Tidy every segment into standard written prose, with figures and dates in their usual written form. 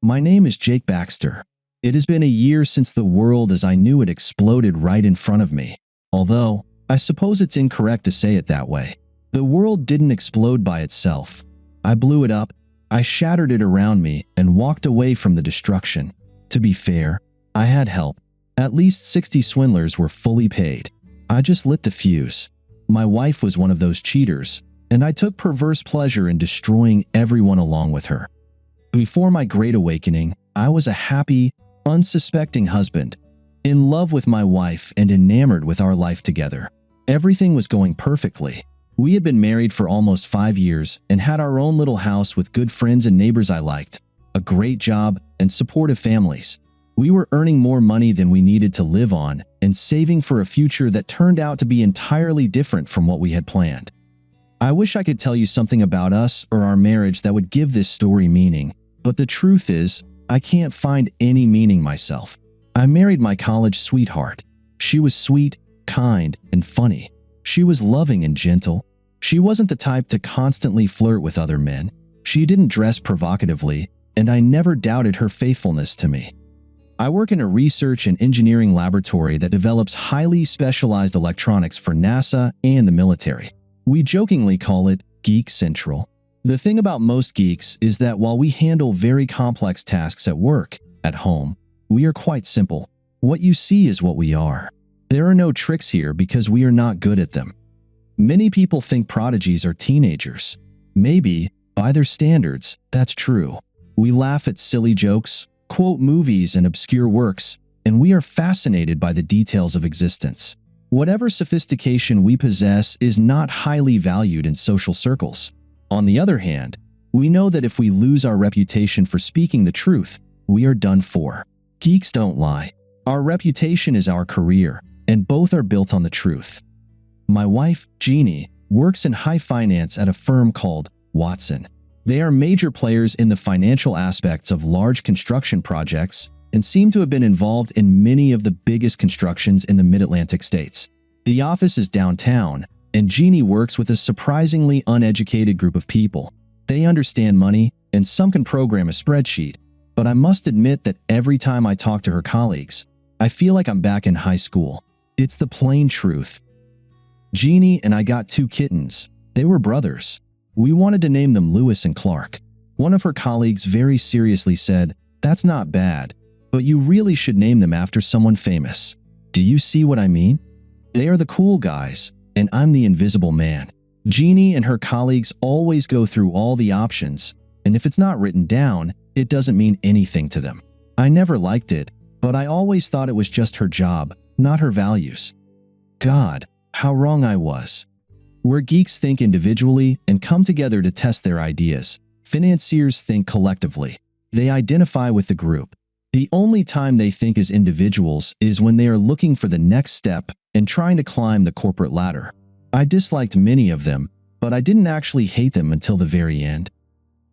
My name is Jake Baxter. It has been a year since the world as I knew it exploded right in front of me. Although, I suppose it's incorrect to say it that way. The world didn't explode by itself. I blew it up, I shattered it around me, and walked away from the destruction. To be fair, I had help. At least 60 swindlers were fully paid. I just lit the fuse. My wife was one of those cheaters, and I took perverse pleasure in destroying everyone along with her. Before my great awakening, I was a happy, unsuspecting husband, in love with my wife and enamored with our life together. Everything was going perfectly. We had been married for almost 5 years and had our own little house with good friends and neighbors I liked, a great job, and supportive families. We were earning more money than we needed to live on and saving for a future that turned out to be entirely different from what we had planned. I wish I could tell you something about us or our marriage that would give this story meaning, but the truth is, I can't find any meaning myself. I married my college sweetheart. She was sweet, kind, and funny. She was loving and gentle. She wasn't the type to constantly flirt with other men. She didn't dress provocatively, and I never doubted her faithfulness to me. I work in a research and engineering laboratory that develops highly specialized electronics for NASA and the military. We jokingly call it Geek Central. The thing about most geeks is that while we handle very complex tasks at work, at home, we are quite simple. What you see is what we are. There are no tricks here because we are not good at them. Many people think prodigies are teenagers. Maybe, by their standards, that's true. We laugh at silly jokes, quote movies and obscure works, and we are fascinated by the details of existence. Whatever sophistication we possess is not highly valued in social circles. On the other hand, we know that if we lose our reputation for speaking the truth, we are done for. Geeks don't lie. Our reputation is our career, and both are built on the truth. My wife, Jeannie, works in high finance at a firm called Watson. They are major players in the financial aspects of large construction projects and seem to have been involved in many of the biggest constructions in the Mid-Atlantic states. The office is downtown, and Jeannie works with a surprisingly uneducated group of people. They understand money, and some can program a spreadsheet, but I must admit that every time I talk to her colleagues, I feel like I'm back in high school. It's the plain truth. Jeannie and I got 2 kittens. They were brothers. We wanted to name them Lewis and Clark. One of her colleagues very seriously said, "That's not bad, but you really should name them after someone famous." Do you see what I mean? They are the cool guys, and I'm the invisible man. Jeannie and her colleagues always go through all the options, and if it's not written down, it doesn't mean anything to them. I never liked it, but I always thought it was just her job, not her values. God, how wrong I was. Where geeks think individually and come together to test their ideas, financiers think collectively. They identify with the group. The only time they think as individuals is when they are looking for the next step and trying to climb the corporate ladder. I disliked many of them, but I didn't actually hate them until the very end.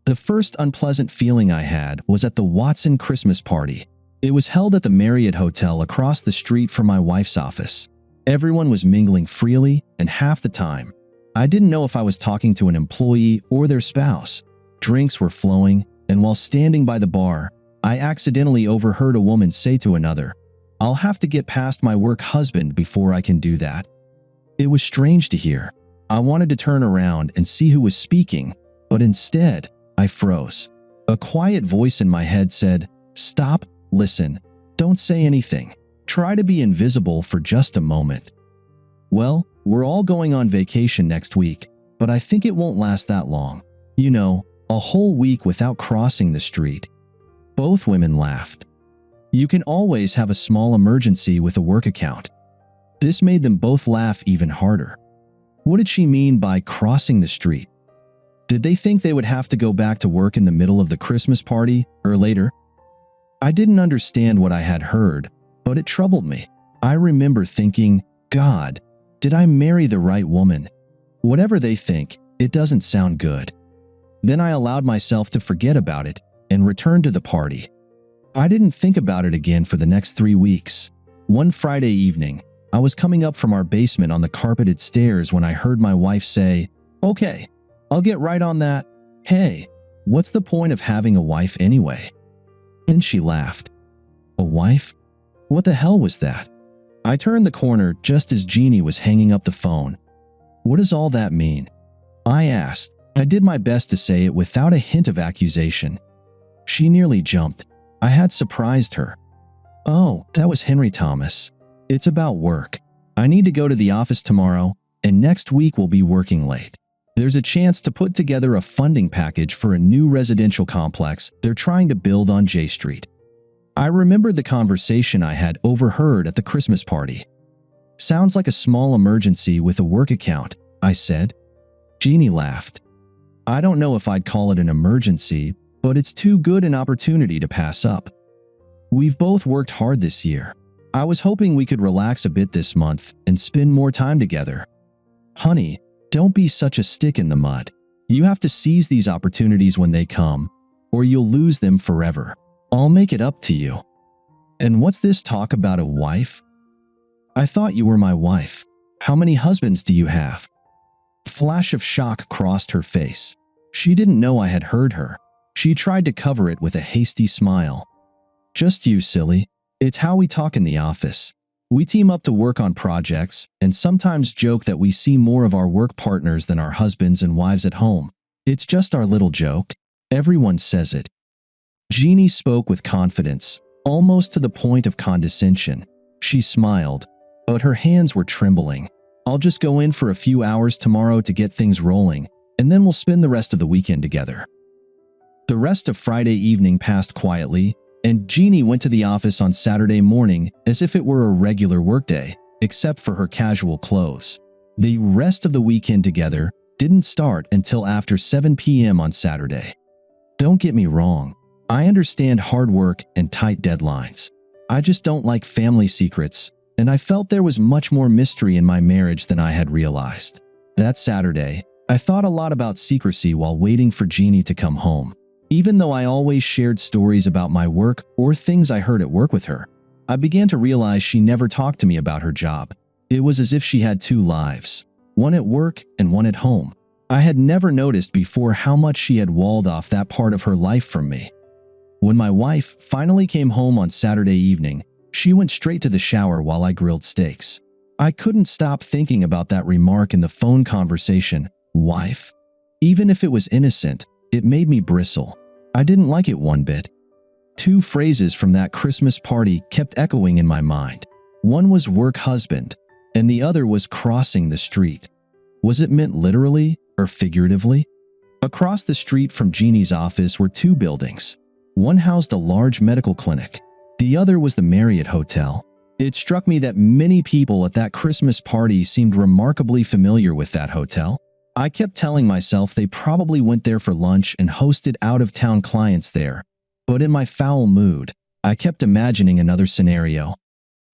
The first unpleasant feeling I had was at the Watson Christmas party. It was held at the Marriott Hotel across the street from my wife's office. Everyone was mingling freely, and half the time, I didn't know if I was talking to an employee or their spouse. Drinks were flowing, and while standing by the bar, I accidentally overheard a woman say to another, "I'll have to get past my work husband before I can do that." It was strange to hear. I wanted to turn around and see who was speaking, but instead, I froze. A quiet voice in my head said, "Stop, listen, don't say anything. Try to be invisible for just a moment." Well, we're all going on vacation next week, but I think it won't last that long. You know, a whole week without crossing the street. Both women laughed. You can always have a small emergency with a work account. This made them both laugh even harder. What did she mean by crossing the street? Did they think they would have to go back to work in the middle of the Christmas party or later? I didn't understand what I had heard, but it troubled me. I remember thinking, God, did I marry the right woman? Whatever they think, it doesn't sound good. Then I allowed myself to forget about it and returned to the party. I didn't think about it again for the next 3 weeks. One Friday evening, I was coming up from our basement on the carpeted stairs when I heard my wife say, "Okay, I'll get right on that. Hey, what's the point of having a wife anyway?" Then she laughed. A wife? What the hell was that? I turned the corner just as Jeannie was hanging up the phone. What does all that mean? I asked. I did my best to say it without a hint of accusation. She nearly jumped. I had surprised her. Oh, that was Henry Thomas. It's about work. I need to go to the office tomorrow, and next week we'll be working late. There's a chance to put together a funding package for a new residential complex they're trying to build on J Street. I remembered the conversation I had overheard at the Christmas party. Sounds like a small emergency with a work account, I said. Jeannie laughed. I don't know if I'd call it an emergency, but it's too good an opportunity to pass up. We've both worked hard this year. I was hoping we could relax a bit this month and spend more time together. Honey, don't be such a stick in the mud. You have to seize these opportunities when they come, or you'll lose them forever. I'll make it up to you. And what's this talk about a wife? I thought you were my wife. How many husbands do you have? A flash of shock crossed her face. She didn't know I had heard her. She tried to cover it with a hasty smile. Just you, silly. It's how we talk in the office. We team up to work on projects and sometimes joke that we see more of our work partners than our husbands and wives at home. It's just our little joke. Everyone says it. Jeannie spoke with confidence, almost to the point of condescension. She smiled, but her hands were trembling. I'll just go in for a few hours tomorrow to get things rolling, and then we'll spend the rest of the weekend together. The rest of Friday evening passed quietly, and Jeannie went to the office on Saturday morning as if it were a regular workday, except for her casual clothes. The rest of the weekend together didn't start until after 7 p.m. on Saturday. Don't get me wrong, I understand hard work and tight deadlines. I just don't like family secrets, and I felt there was much more mystery in my marriage than I had realized. That Saturday, I thought a lot about secrecy while waiting for Jeannie to come home. Even though I always shared stories about my work or things I heard at work with her, I began to realize she never talked to me about her job. It was as if she had two lives, one at work and one at home. I had never noticed before how much she had walled off that part of her life from me. When my wife finally came home on Saturday evening, she went straight to the shower while I grilled steaks. I couldn't stop thinking about that remark in the phone conversation, wife. Even if it was innocent, it made me bristle. I didn't like it one bit. Two phrases from that Christmas party kept echoing in my mind. One was work husband, and the other was crossing the street. Was it meant literally or figuratively? Across the street from Jeannie's office were two buildings. One housed a large medical clinic. The other was the Marriott Hotel. It struck me that many people at that Christmas party seemed remarkably familiar with that hotel. I kept telling myself they probably went there for lunch and hosted out-of-town clients there. But in my foul mood, I kept imagining another scenario.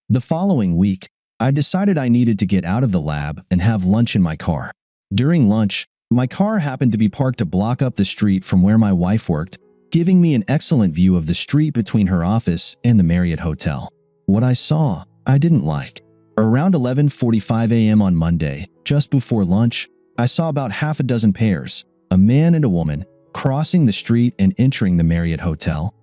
The following week, I decided I needed to get out of the lab and have lunch in my car. During lunch, my car happened to be parked a block up the street from where my wife worked, giving me an excellent view of the street between her office and the Marriott Hotel. What I saw, I didn't like. Around 11:45 a.m. on Monday, just before lunch, I saw about half a dozen pairs, a man and a woman, crossing the street and entering the Marriott Hotel.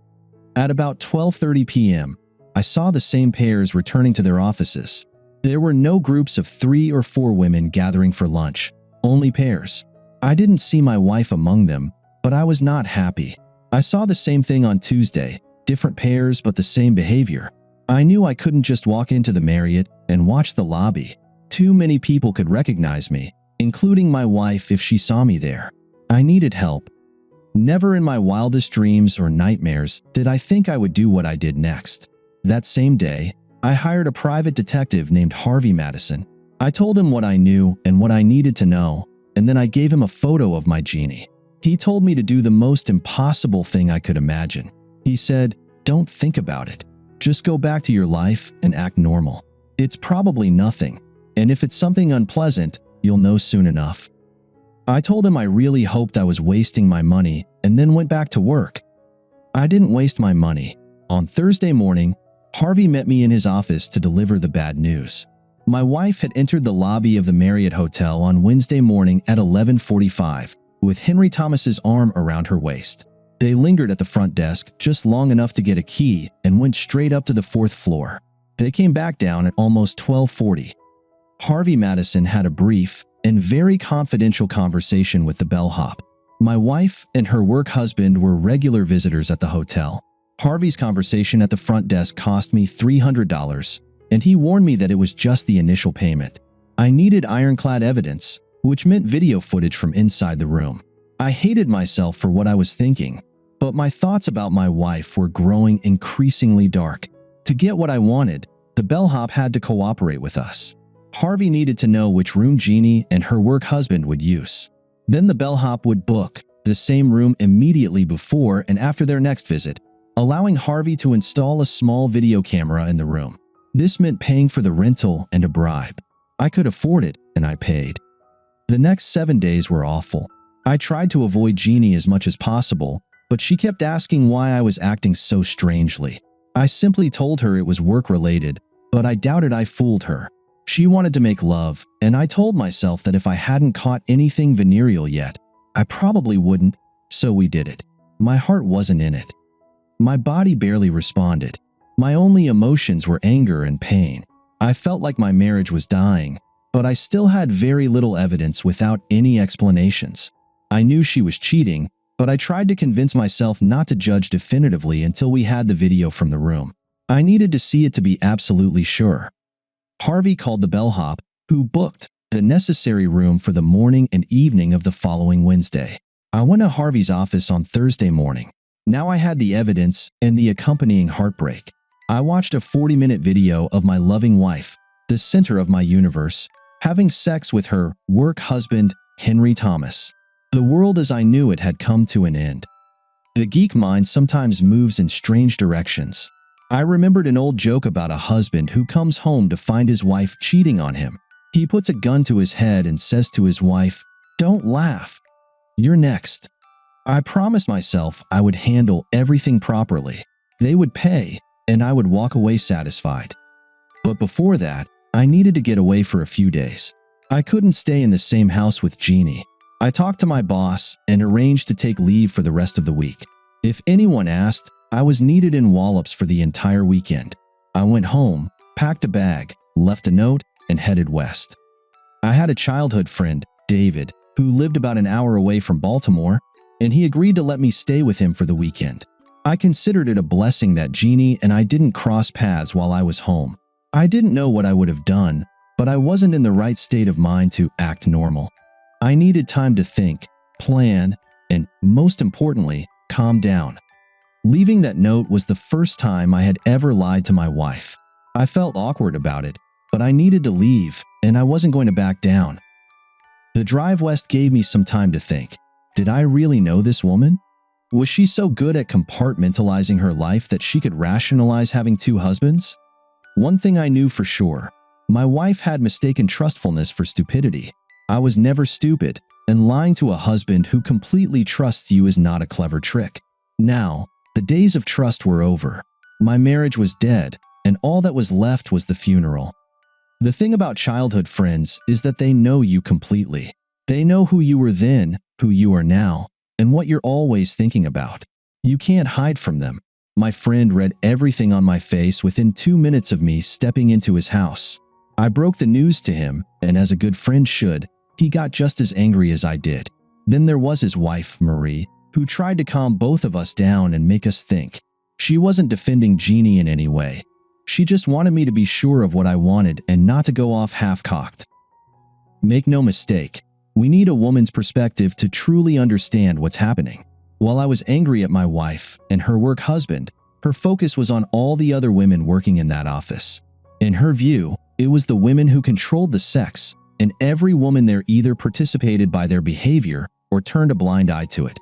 At about 12:30 p.m., I saw the same pairs returning to their offices. There were no groups of 3 or 4 women gathering for lunch, only pairs. I didn't see my wife among them, but I was not happy. I saw the same thing on Tuesday, different pairs but the same behavior. I knew I couldn't just walk into the Marriott and watch the lobby. Too many people could recognize me, including my wife if she saw me there. I needed help. Never in my wildest dreams or nightmares did I think I would do what I did next. That same day, I hired a private detective named Harvey Madison. I told him what I knew and what I needed to know, and then I gave him a photo of my Jeannie. He told me to do the most impossible thing I could imagine. He said, "Don't think about it. Just go back to your life and act normal. It's probably nothing, and if it's something unpleasant, you'll know soon enough." I told him I really hoped I was wasting my money and then went back to work. I didn't waste my money. On Thursday morning, Harvey met me in his office to deliver the bad news. My wife had entered the lobby of the Marriott Hotel on Wednesday morning at 11:45 with Henry Thomas's arm around her waist. They lingered at the front desk just long enough to get a key and went straight up to the fourth floor. They came back down at almost 12:40. Harvey Madison had a brief and very confidential conversation with the bellhop. My wife and her work husband were regular visitors at the hotel. Harvey's conversation at the front desk cost me $300, and he warned me that it was just the initial payment. I needed ironclad evidence, which meant video footage from inside the room. I hated myself for what I was thinking, but my thoughts about my wife were growing increasingly dark. To get what I wanted, the bellhop had to cooperate with us. Harvey needed to know which room Jeannie and her work husband would use. Then the bellhop would book the same room immediately before and after their next visit, allowing Harvey to install a small video camera in the room. This meant paying for the rental and a bribe. I could afford it, and I paid. The next 7 days were awful. I tried to avoid Jeannie as much as possible, but she kept asking why I was acting so strangely. I simply told her it was work-related, but I doubted I fooled her. She wanted to make love, and I told myself that if I hadn't caught anything venereal yet, I probably wouldn't, so we did it. My heart wasn't in it. My body barely responded. My only emotions were anger and pain. I felt like my marriage was dying, but I still had very little evidence without any explanations. I knew she was cheating, but I tried to convince myself not to judge definitively until we had the video from the room. I needed to see it to be absolutely sure. Harvey called the bellhop, who booked the necessary room for the morning and evening of the following Wednesday. I went to Harvey's office on Thursday morning. Now I had the evidence and the accompanying heartbreak. I watched a 40-minute video of my loving wife, the center of my universe, having sex with her work husband, Henry Thomas. The world as I knew it had come to an end. The geek mind sometimes moves in strange directions. I remembered an old joke about a husband who comes home to find his wife cheating on him. He puts a gun to his head and says to his wife, "Don't laugh. You're next." I promised myself I would handle everything properly. They would pay, and I would walk away satisfied. But before that, I needed to get away for a few days. I couldn't stay in the same house with Jeannie. I talked to my boss and arranged to take leave for the rest of the week. If anyone asked, I was needed in Wallops for the entire weekend. I went home, packed a bag, left a note, and headed west. I had a childhood friend, David, who lived about an hour away from Baltimore, and he agreed to let me stay with him for the weekend. I considered it a blessing that Jeannie and I didn't cross paths while I was home. I didn't know what I would have done, but I wasn't in the right state of mind to act normal. I needed time to think, plan, and, most importantly, calm down. Leaving that note was the first time I had ever lied to my wife. I felt awkward about it, but I needed to leave, and I wasn't going to back down. The drive west gave me some time to think. Did I really know this woman? Was she so good at compartmentalizing her life that she could rationalize having two husbands? One thing I knew for sure, my wife had mistaken trustfulness for stupidity. I was never stupid, and lying to a husband who completely trusts you is not a clever trick. Now, the days of trust were over. My marriage was dead, and all that was left was the funeral. The thing about childhood friends is that they know you completely. They know who you were then, who you are now, and what you're always thinking about. You can't hide from them. My friend read everything on my face within 2 minutes of me stepping into his house. I broke the news to him, and as a good friend should, he got just as angry as I did. Then there was his wife, Marie, who tried to calm both of us down and make us think. She wasn't defending Jeannie in any way. She just wanted me to be sure of what I wanted and not to go off half-cocked. Make no mistake, we need a woman's perspective to truly understand what's happening. While I was angry at my wife and her work husband, her focus was on all the other women working in that office. In her view, it was the women who controlled the sex, and every woman there either participated by their behavior or turned a blind eye to it.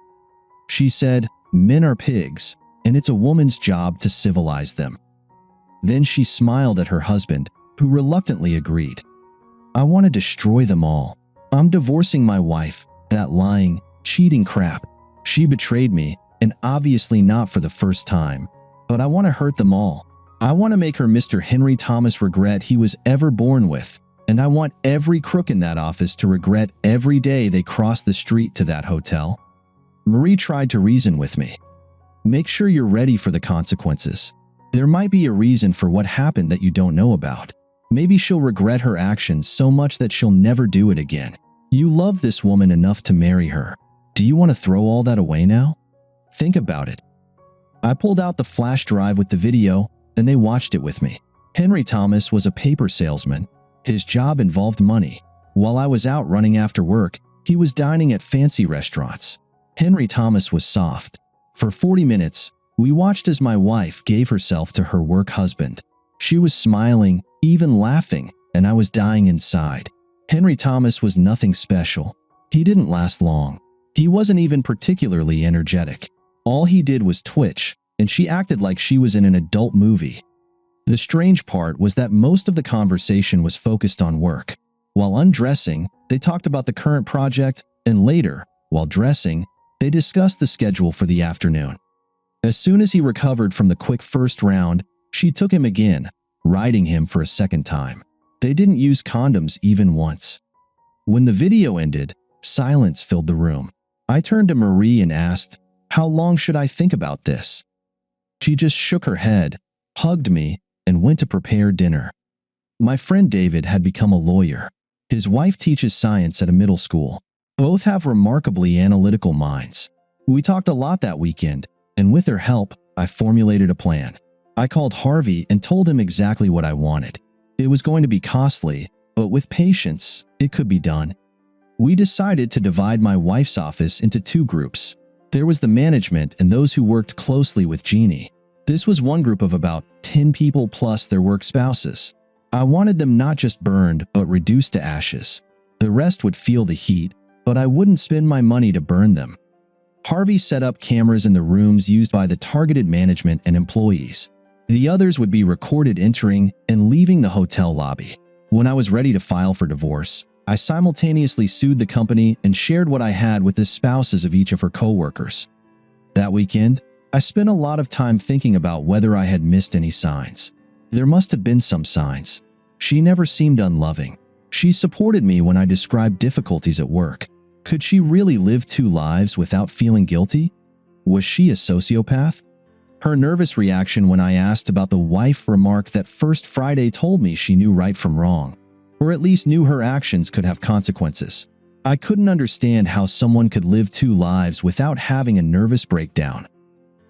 She said, "Men are pigs, and it's a woman's job to civilize them." Then she smiled at her husband, who reluctantly agreed. I want to destroy them all. I'm divorcing my wife, that lying, cheating crap. She betrayed me, and obviously not for the first time. But I want to hurt them all. I want to make her Mr. Henry Thomas regret he was ever born with, and I want every crook in that office to regret every day they cross the street to that hotel. Marie tried to reason with me. Make sure you're ready for the consequences. There might be a reason for what happened that you don't know about. Maybe she'll regret her actions so much that she'll never do it again. You love this woman enough to marry her. Do you want to throw all that away now? Think about it. I pulled out the flash drive with the video, and they watched it with me. Henry Thomas was a paper salesman. His job involved money. While I was out running after work, he was dining at fancy restaurants. Henry Thomas was soft. For 40 minutes, we watched as my wife gave herself to her work husband. She was smiling, even laughing, and I was dying inside. Henry Thomas was nothing special. He didn't last long. He wasn't even particularly energetic. All he did was twitch, and she acted like she was in an adult movie. The strange part was that most of the conversation was focused on work. While undressing, they talked about the current project, and later, while dressing, they discussed the schedule for the afternoon. As soon as he recovered from the quick first round, she took him again, riding him for a second time. They didn't use condoms even once. When the video ended, silence filled the room. I turned to Marie and asked, "How long should I think about this?" She just shook her head, hugged me, and went to prepare dinner. My friend David had become a lawyer. His wife teaches science at a middle school. Both have remarkably analytical minds. We talked a lot that weekend, and with their help, I formulated a plan. I called Harvey and told him exactly what I wanted. It was going to be costly, but with patience, it could be done. We decided to divide my wife's office into two groups. There was the management and those who worked closely with Jeannie. This was one group of about 10 people plus their work spouses. I wanted them not just burned, but reduced to ashes. The rest would feel the heat, but I wouldn't spend my money to burn them. Harvey set up cameras in the rooms used by the targeted management and employees. The others would be recorded entering and leaving the hotel lobby. When I was ready to file for divorce, I simultaneously sued the company and shared what I had with the spouses of each of her co-workers. That weekend, I spent a lot of time thinking about whether I had missed any signs. There must have been some signs. She never seemed unloving. She supported me when I described difficulties at work. Could she really live two lives without feeling guilty? Was she a sociopath? Her nervous reaction when I asked about the wife remark that first Friday told me she knew right from wrong, or at least knew her actions could have consequences. I couldn't understand how someone could live two lives without having a nervous breakdown.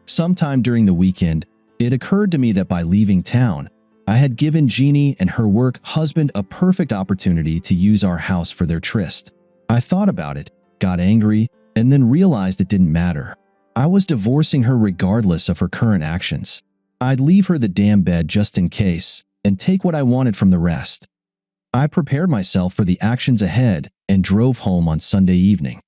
Sometime during the weekend, it occurred to me that by leaving town, I had given Jeannie and her work husband a perfect opportunity to use our house for their tryst. I thought about it, got angry, and then realized it didn't matter. I was divorcing her regardless of her current actions. I'd leave her the damn bed just in case, and take what I wanted from the rest. I prepared myself for the actions ahead and drove home on Sunday evening.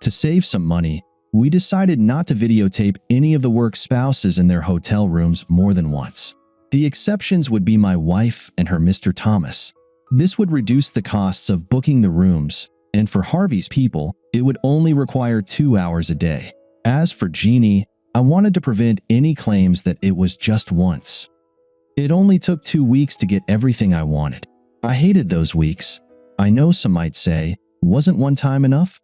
To save some money, we decided not to videotape any of the work spouses in their hotel rooms more than once. The exceptions would be my wife and her Mr. Thomas. This would reduce the costs of booking the rooms, and for Harvey's people, it would only require 2 hours a day. As for Jeannie, I wanted to prevent any claims that it was just once. It only took 2 weeks to get everything I wanted. I hated those weeks. I know some might say, wasn't one time enough?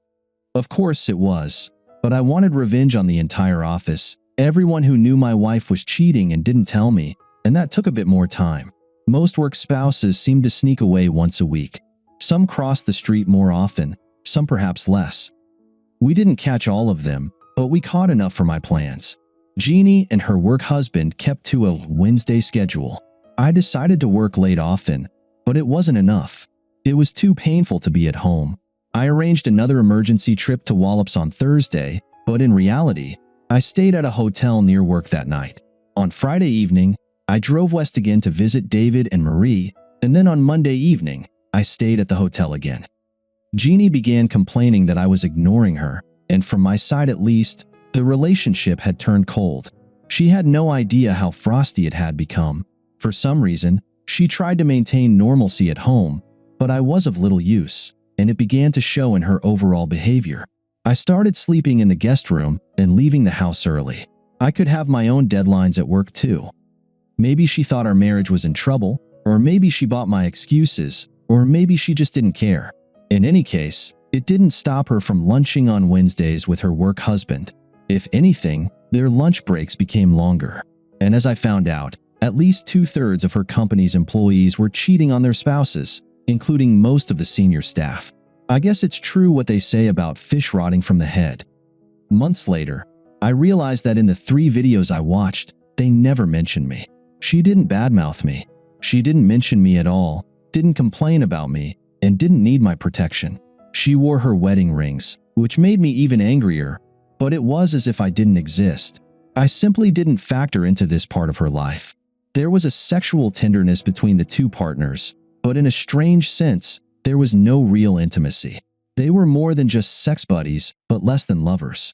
Of course it was, but I wanted revenge on the entire office, everyone who knew my wife was cheating and didn't tell me, and that took a bit more time. Most work spouses seemed to sneak away once a week. Some crossed the street more often, some perhaps less. We didn't catch all of them, but we caught enough for my plans. Jeannie and her work husband kept to a Wednesday schedule. I decided to work late often, but it wasn't enough. It was too painful to be at home. I arranged another emergency trip to Wallops on Thursday, but in reality, I stayed at a hotel near work that night. On Friday evening, I drove west again to visit David and Marie, and then on Monday evening, I stayed at the hotel again. Jeannie began complaining that I was ignoring her, and from my side at least, the relationship had turned cold. She had no idea how frosty it had become. For some reason, she tried to maintain normalcy at home, but I was of little use, and it began to show in her overall behavior. I started sleeping in the guest room and leaving the house early. I could have my own deadlines at work too. Maybe she thought our marriage was in trouble, or maybe she bought my excuses, or maybe she just didn't care. In any case, It didn't stop her from lunching on Wednesdays with her work husband. If anything, their lunch breaks became longer. And as I found out, at least 2/3 of her company's employees were cheating on their spouses, including most of the senior staff. I guess it's true what they say about fish rotting from the head. Months later, I realized that in the 3 videos I watched, they never mentioned me. She didn't badmouth me. She didn't mention me at all, didn't complain about me, and didn't need my protection. She wore her wedding rings, which made me even angrier, but it was as if I didn't exist. I simply didn't factor into this part of her life. There was a sexual tenderness between the two partners, but in a strange sense, there was no real intimacy. They were more than just sex buddies, but less than lovers.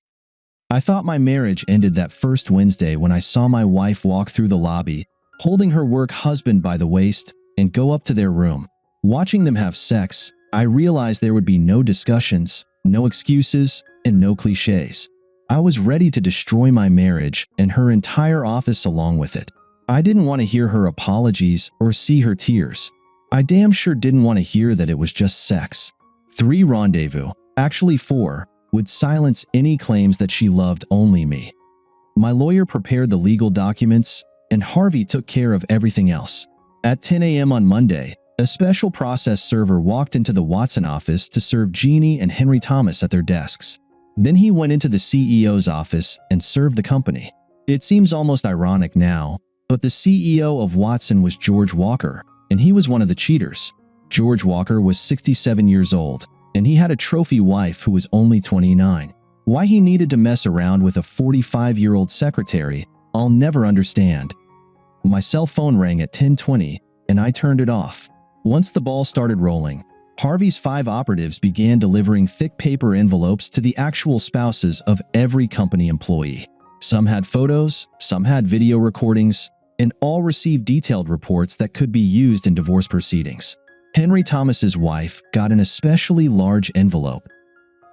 I thought my marriage ended that first Wednesday when I saw my wife walk through the lobby, holding her work husband by the waist, and go up to their room. Watching them have sex, I realized there would be no discussions, no excuses, and no cliches. I was ready to destroy my marriage and her entire office along with it. I didn't want to hear her apologies or see her tears. I damn sure didn't want to hear that it was just sex. 3 rendezvous, actually 4, would silence any claims that she loved only me. My lawyer prepared the legal documents, and Harvey took care of everything else. At 10 a.m. on Monday, a special process server walked into the Watson office to serve Jeannie and Henry Thomas at their desks. Then he went into the CEO's office and served the company. It seems almost ironic now, but the CEO of Watson was George Walker, and he was one of the cheaters. George Walker was 67 years old, and he had a trophy wife who was only 29. Why he needed to mess around with a 45-year-old secretary, I'll never understand. My cell phone rang at 10:20, and I turned it off. Once the ball started rolling, Harvey's 5 operatives began delivering thick paper envelopes to the actual spouses of every company employee. Some had photos, some had video recordings, and all received detailed reports that could be used in divorce proceedings. Henry Thomas's wife got an especially large envelope.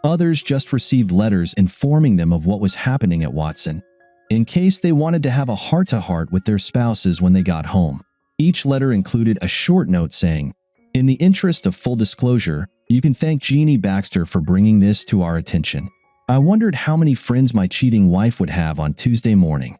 Others just received letters informing them of what was happening at Watson, in case they wanted to have a heart-to-heart with their spouses when they got home. Each letter included a short note saying, "In the interest of full disclosure, you can thank Jeannie Baxter for bringing this to our attention." I wondered how many friends my cheating wife would have on Tuesday morning.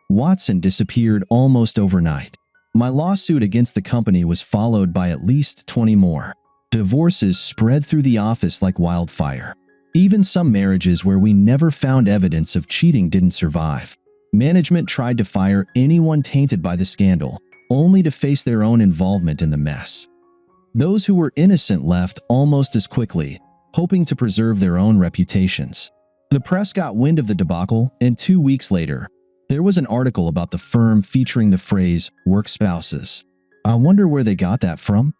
Watson disappeared almost overnight. My lawsuit against the company was followed by at least 20 more. Divorces spread through the office like wildfire. Even some marriages where we never found evidence of cheating didn't survive. Management tried to fire anyone tainted by the scandal, only to face their own involvement in the mess. Those who were innocent left almost as quickly, hoping to preserve their own reputations. The press got wind of the debacle, and 2 weeks later, there was an article about the firm featuring the phrase "work spouses." I wonder where they got that from?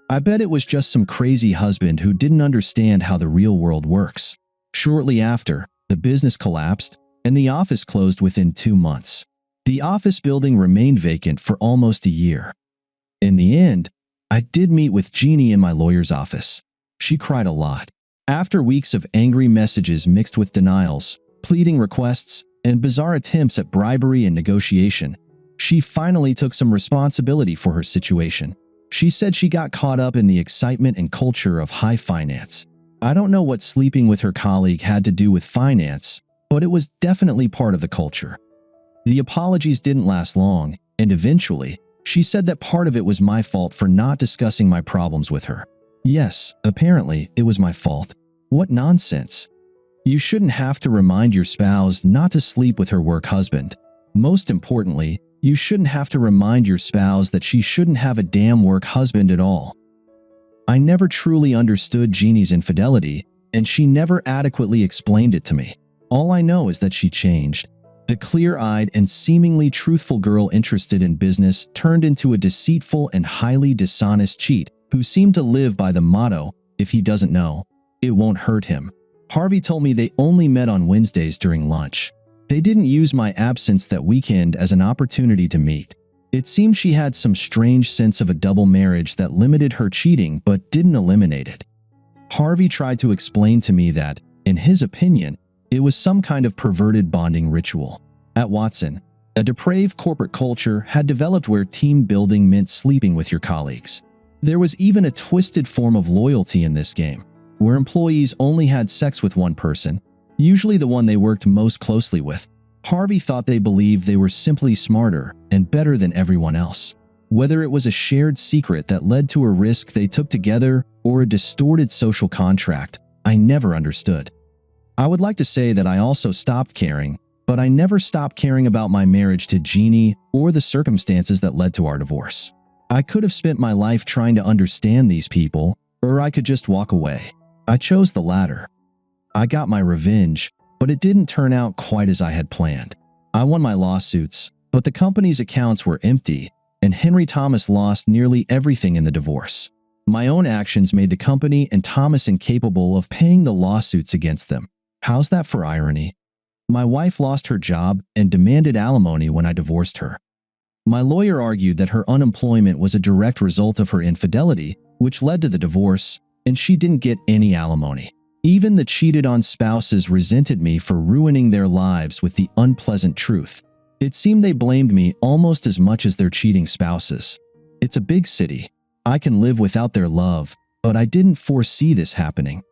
I bet it was just some crazy husband who didn't understand how the real world works. Shortly after, the business collapsed, and the office closed within 2 months. The office building remained vacant for almost a year. In the end, I did meet with Jeannie in my lawyer's office. She cried a lot. After weeks of angry messages mixed with denials, pleading requests, and bizarre attempts at bribery and negotiation, she finally took some responsibility for her situation. She said she got caught up in the excitement and culture of high finance. I don't know what sleeping with her colleague had to do with finance, but it was definitely part of the culture. The apologies didn't last long, and eventually, she said that part of it was my fault for not discussing my problems with her. Yes, apparently, it was my fault. What nonsense. You shouldn't have to remind your spouse not to sleep with her work husband. Most importantly, you shouldn't have to remind your spouse that she shouldn't have a damn work husband at all. I never truly understood Jeannie's infidelity, and she never adequately explained it to me. All I know is that she changed. The clear-eyed and seemingly truthful girl interested in business turned into a deceitful and highly dishonest cheat who seemed to live by the motto, "If he doesn't know, it won't hurt him." Harvey told me they only met on Wednesdays during lunch. They didn't use my absence that weekend as an opportunity to meet. It seemed she had some strange sense of a double marriage that limited her cheating but didn't eliminate it. Harvey tried to explain to me that, in his opinion, it was some kind of perverted bonding ritual. At Watson, a depraved corporate culture had developed where team building meant sleeping with your colleagues. There was even a twisted form of loyalty in this game. where employees only had sex with one person, usually the one they worked most closely with. Harvey thought they believed they were simply smarter and better than everyone else. Whether it was a shared secret that led to a risk they took together or a distorted social contract, I never understood. I would like to say that I also stopped caring, but I never stopped caring about my marriage to Jeannie or the circumstances that led to our divorce. I could have spent my life trying to understand these people, or I could just walk away. I chose the latter. I got my revenge, but it didn't turn out quite as I had planned. I won my lawsuits, but the company's accounts were empty, and Henry Thomas lost nearly everything in the divorce. My own actions made the company and Thomas incapable of paying the lawsuits against them. How's that for irony? My wife lost her job and demanded alimony when I divorced her. My lawyer argued that her unemployment was a direct result of her infidelity, which led to the divorce, and she didn't get any alimony. Even the cheated-on spouses resented me for ruining their lives with the unpleasant truth. It seemed they blamed me almost as much as their cheating spouses. It's a big city. I can live without their love, but I didn't foresee this happening.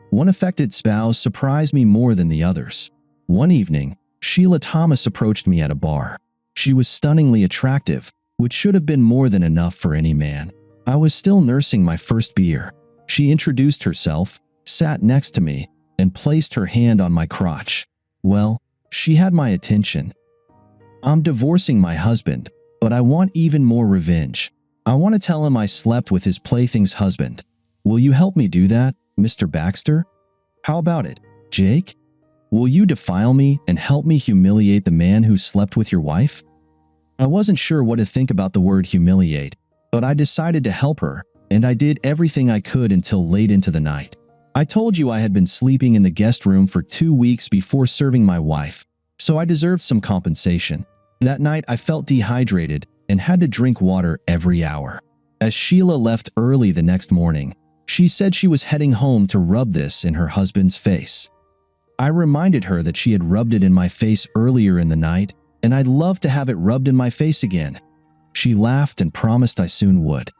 One affected spouse surprised me more than the others. One evening, Sheila Thomas approached me at a bar. She was stunningly attractive, which should have been more than enough for any man. I was still nursing my first beer. She introduced herself, sat next to me, and placed her hand on my crotch. Well, she had my attention. I'm divorcing my husband, but I want even more revenge. I want to tell him I slept with his plaything's husband. Will you help me do that, Mr. Baxter? How about it, Jake? Will you defile me and help me humiliate the man who slept with your wife? I wasn't sure what to think about the word humiliate, but I decided to help her, and I did everything I could until late into the night. I told you I had been sleeping in the guest room for 2 weeks before serving my wife, so I deserved some compensation. That night I felt dehydrated and had to drink water every hour. As Sheila left early the next morning, she said she was heading home to rub this in her husband's face. I reminded her that she had rubbed it in my face earlier in the night, and I'd love to have it rubbed in my face again. She laughed and promised I soon would.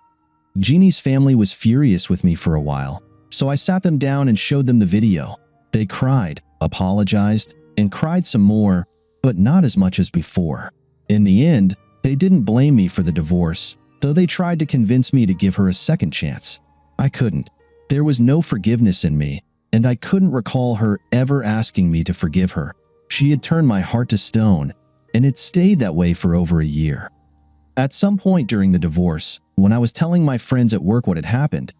Jeannie's family was furious with me for a while, so I sat them down and showed them the video. They cried, apologized, and cried some more, but not as much as before. In the end, they didn't blame me for the divorce, though they tried to convince me to give her a second chance. I couldn't. There was no forgiveness in me, and I couldn't recall her ever asking me to forgive her. She had turned my heart to stone, and it stayed that way for over a year. At some point during the divorce, when I was telling my friends at work what had happened,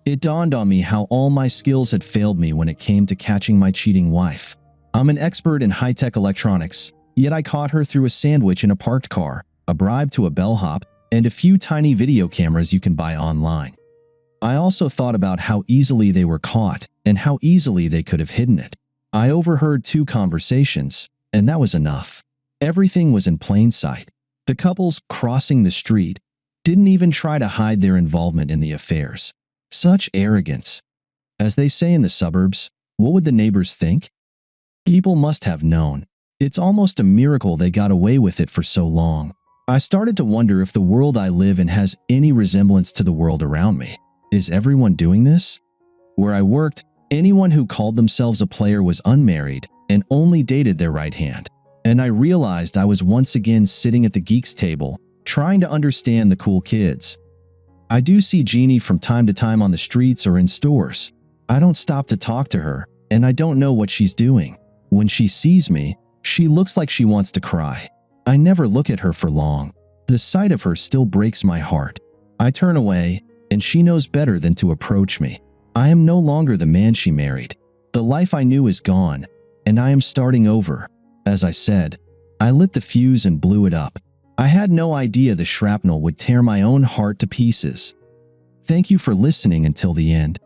it dawned on me how all my skills had failed me when it came to catching my cheating wife. I'm an expert in high-tech electronics, yet I caught her through a sandwich in a parked car, a bribe to a bellhop, and a few tiny video cameras you can buy online. I also thought about how easily they were caught and how easily they could have hidden it. I overheard 2 conversations, and that was enough. Everything was in plain sight. The couples crossing the street didn't even try to hide their involvement in the affairs. Such arrogance. As they say in the suburbs, what would the neighbors think? People must have known. It's almost a miracle they got away with it for so long. I started to wonder if the world I live in has any resemblance to the world around me. Is everyone doing this? Where I worked, anyone who called themselves a player was unmarried and only dated their right hand. And I realized I was once again sitting at the geeks table, trying to understand the cool kids. I do see Jeannie from time to time on the streets or in stores. I don't stop to talk to her, and I don't know what she's doing. When she sees me, she looks like she wants to cry. I never look at her for long. The sight of her still breaks my heart. I turn away, and she knows better than to approach me. I am no longer the man she married. The life I knew is gone, and I am starting over. As I said, I lit the fuse and blew it up. I had no idea the shrapnel would tear my own heart to pieces. Thank you for listening until the end.